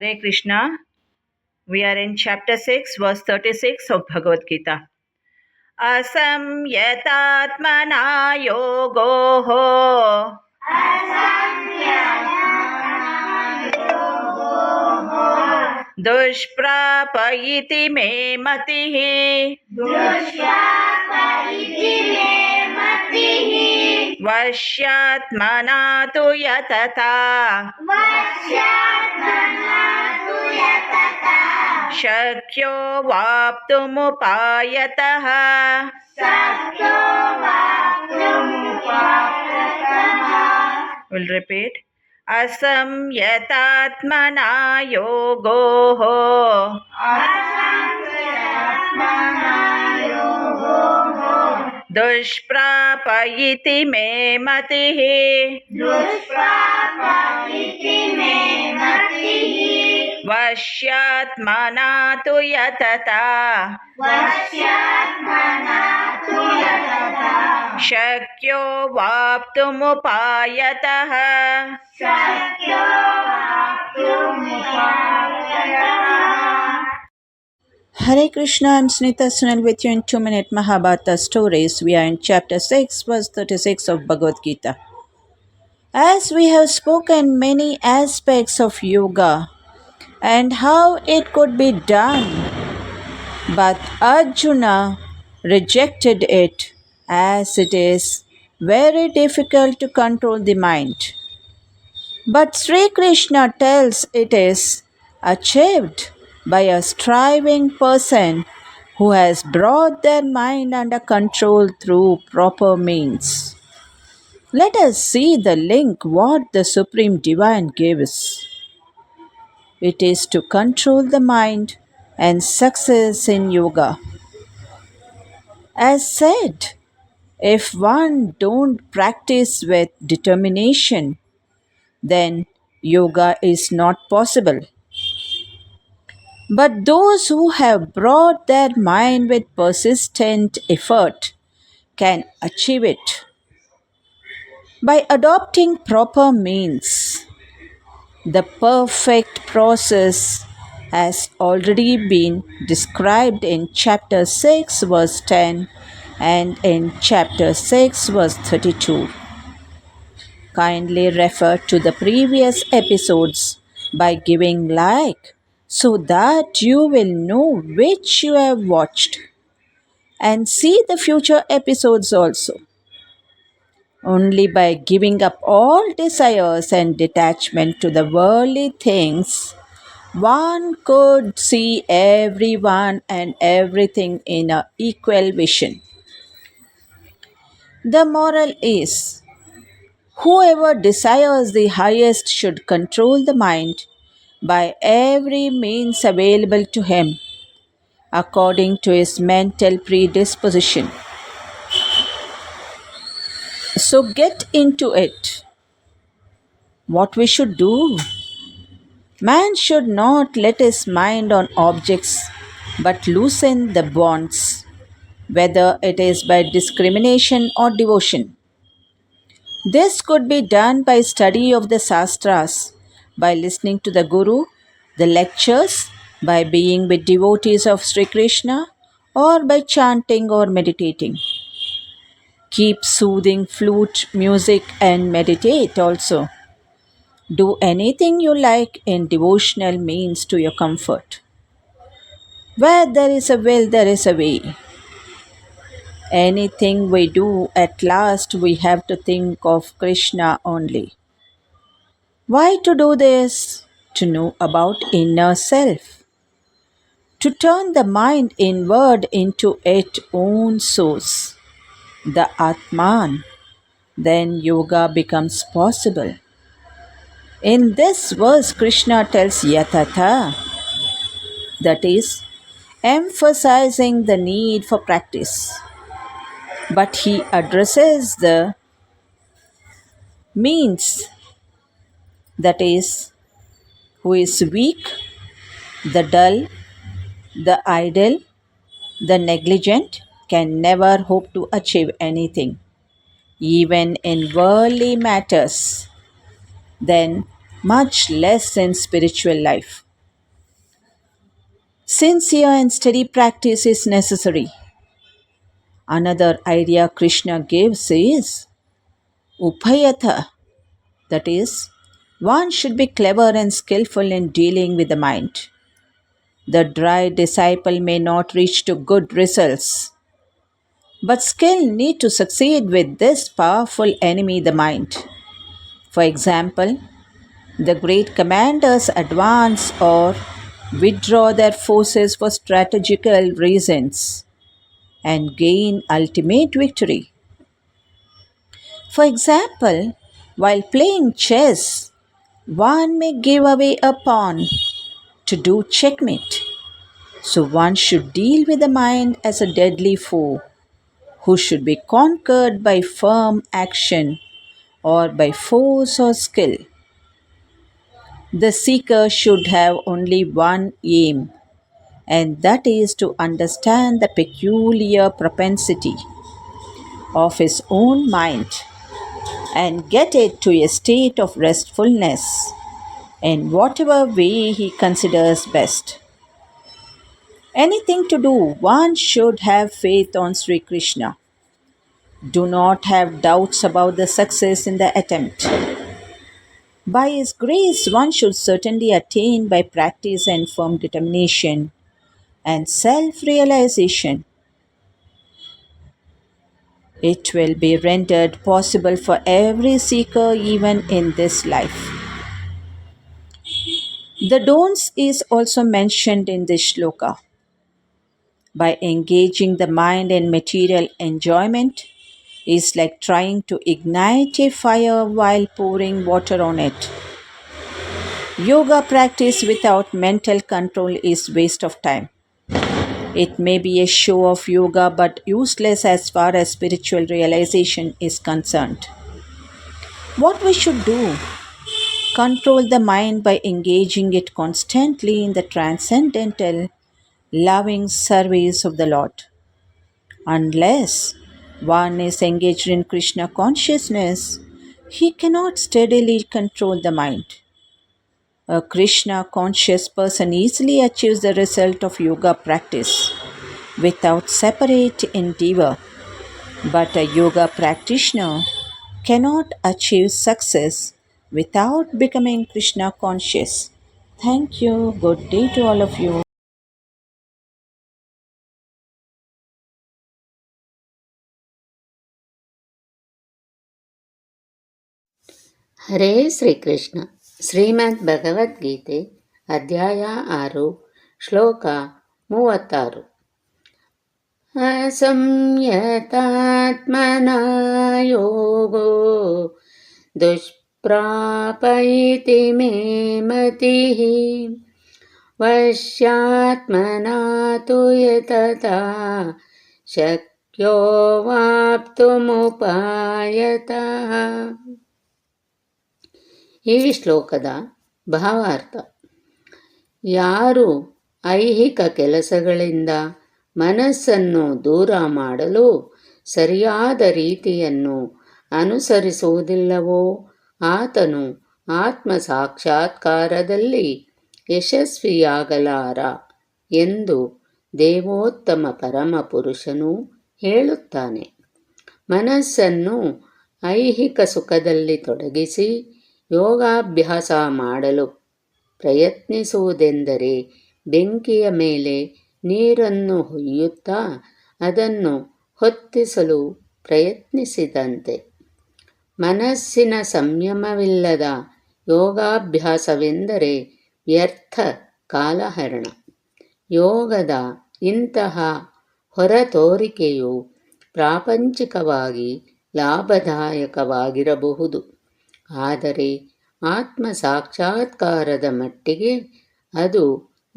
Hare Krishna. We are in chapter 6, verse 36 of Bhagavad Gita. Asamyatatmana yogo dushprapa iti me matihi vashyatmana tu yatata shakyo vaptumupayatah. We'll repeat. Asamyatatmana yogo dushprapa iti me matihi vashyatmana tu yatata shakyo vaptumupayatah. Hare Krishna, I'm Sunita Sunil with you in 2-minute Mahabharata stories. We are in chapter 6, verse 36 of Bhagavad Gita. As we have spoken many aspects of yoga and how it could be done, but Arjuna rejected it as it is very difficult to control the mind. But Sri Krishna tells it is achieved by a striving person who has brought their mind under control through proper means. Let us see the link what the Supreme Divine gives. It is to control the mind and success in yoga. As said, if one don't practice with determination, then yoga is not possible. But those who have brought their mind with persistent effort can achieve it. By adopting proper means, the perfect process has already been described in chapter 6 verse 10 and in chapter 6 verse 32. Kindly refer to the previous episodes by giving like so that you will know which you have watched and see the future episodes also. Only by giving up all desires and detachment to the worldly things, one could see everyone and everything in an equal vision. The moral is whoever desires the highest should control the mind by every means available to him according to his mental predisposition. So get into it. What we should do? Man should not let his mind on objects but loosen the bonds, whether it is by discrimination or devotion. This could be done by study of the Shastras, by listening to the Guru, the lectures, by being with devotees of Sri Krishna, or by chanting or meditating. Keep soothing flute, music, and meditate also. Do anything you like in devotional means to your comfort. Where there is a will, there is a way. Anything we do, at last we have to think of Krishna only. Why to do this? To know about inner self. To turn the mind inward into its own source, the Atman. Then yoga becomes possible. In this verse, Krishna tells Yatata, that is, emphasizing the need for practice. But he addresses the means, that is, who is weak, the dull, the idle, the negligent can never hope to achieve anything, even in worldly matters, then much less in spiritual life. Sincere and steady practice is necessary. Another idea Krishna gives is upayatha, that is, one should be clever and skillful in dealing with the mind. The dry disciple may not reach to good results, but skill need to succeed with this powerful enemy, the mind. For example, the great commanders advance or withdraw their forces for strategical reasons and gain ultimate victory. For example, while playing chess, one may give away a pawn to do checkmate. So one should deal with the mind as a deadly foe who should be conquered by firm action or by force or skill. The seeker should have only one aim, and that is to understand the peculiar propensity of his own mind and get it to a state of restfulness in whatever way he considers best. Anything to do, one should have faith on Sri Krishna. Do not have doubts about the success in the attempt. By His grace, one should certainly attain by practice and firm determination and self realization. It will be rendered possible for every seeker even in this life. The don'ts is also mentioned in this shloka. By engaging the mind in material enjoyment is like trying to ignite a fire while pouring water on it. Yoga practice without mental control is waste of time. It may be a show of yoga but useless as far as spiritual realization is concerned. What we should do? Control the mind by engaging it constantly in the transcendental, loving service of the Lord. Unless one is engaged in Krishna consciousness, he cannot steadily control the mind. A Krishna conscious person easily achieves the result of yoga practice without separate endeavor, but a yoga practitioner cannot achieve success without becoming Krishna conscious. Thank you. Good day to all of you. ಹರೇ ಶ್ರೀಕೃಷ್ಣ. ಶ್ರೀಮದ್ ಭಗವದ್ಗೀತೆ ಅಧ್ಯಾಯ 6 ಶ್ಲೋಕ 36. ಅಸಂಯತಾತ್ಮನಾ ಯೋಗೋ ದುಷ್ಪ್ರಾಪೈತಿ ಮೇ ಮತಿಃ ವಶ್ಯಾತ್ಮನಾ ತು ಯತತಾ ಶಕ್ಯೋ ವಾಪ್ತುಮುಪಾಯತಃ. ಈ ಶ್ಲೋಕದ ಭಾವಾರ್ಥ: ಯಾರು ಐಹಿಕ ಕೆಲಸಗಳಿಂದ ಮನಸ್ಸನ್ನು ದೂರ ಮಾಡಲು ಸರಿಯಾದ ರೀತಿಯನ್ನು ಅನುಸರಿಸುವುದಿಲ್ಲವೋ ಆತನು ಆತ್ಮ ಸಾಕ್ಷಾತ್ಕಾರದಲ್ಲಿ ಯಶಸ್ವಿಯಾಗಲಾರ ಎಂದು ದೇವೋತ್ತಮ ಪರಮಪುರುಷನು ಹೇಳುತ್ತಾನೆ. ಮನಸ್ಸನ್ನು ಐಹಿಕ ಸುಖದಲ್ಲಿ ತೊಡಗಿಸಿ ಯೋಗಾಭ್ಯಾಸ ಮಾಡಲು ಪ್ರಯತ್ನಿಸುವುದೆಂದರೆ ಬೆಂಕಿಯ ಮೇಲೆ ನೀರನ್ನು ಹೊಯ್ಯುತ್ತಾ ಅದನ್ನು ಹೊತ್ತಿಸಲು ಪ್ರಯತ್ನಿಸಿದಂತೆ. ಮನಸ್ಸಿನ ಸಂಯಮವಿಲ್ಲದ ಯೋಗಾಭ್ಯಾಸವೆಂದರೆ ವ್ಯರ್ಥ ಕಾಲಹರಣ. ಯೋಗದ ಇಂತಹ ಹೊರತೋರಿಕೆಯು ಪ್ರಾಪಂಚಿಕವಾಗಿ ಲಾಭದಾಯಕವಾಗಿರಬಹುದು, ಆದರೆ ಆತ್ಮ ಸಾಕ್ಷಾತ್ಕಾರದ ಮಟ್ಟಿಗೆ ಅದು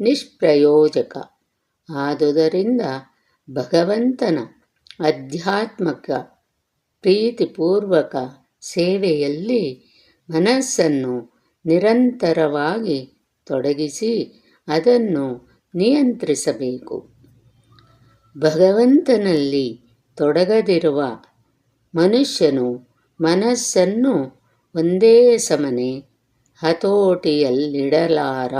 ನಿಷ್ಪ್ರಯೋಜಕ. ಆದುದರಿಂದ ಭಗವಂತನ ಆಧ್ಯಾತ್ಮಿಕ ಪ್ರೀತಿಪೂರ್ವಕ ಸೇವೆಯಲ್ಲಿ ಮನಸ್ಸನ್ನು ನಿರಂತರವಾಗಿ ತೊಡಗಿಸಿ ಅದನ್ನು ನಿಯಂತ್ರಿಸಬೇಕು. ಭಗವಂತನಲ್ಲಿ ತೊಡಗದಿರುವ ಮನುಷ್ಯನು ಮನಸ್ಸನ್ನು ಒಂದೇ ಸಮನೆ ಹತೋಟಿಯಲ್ಲಿಡಲಾರ.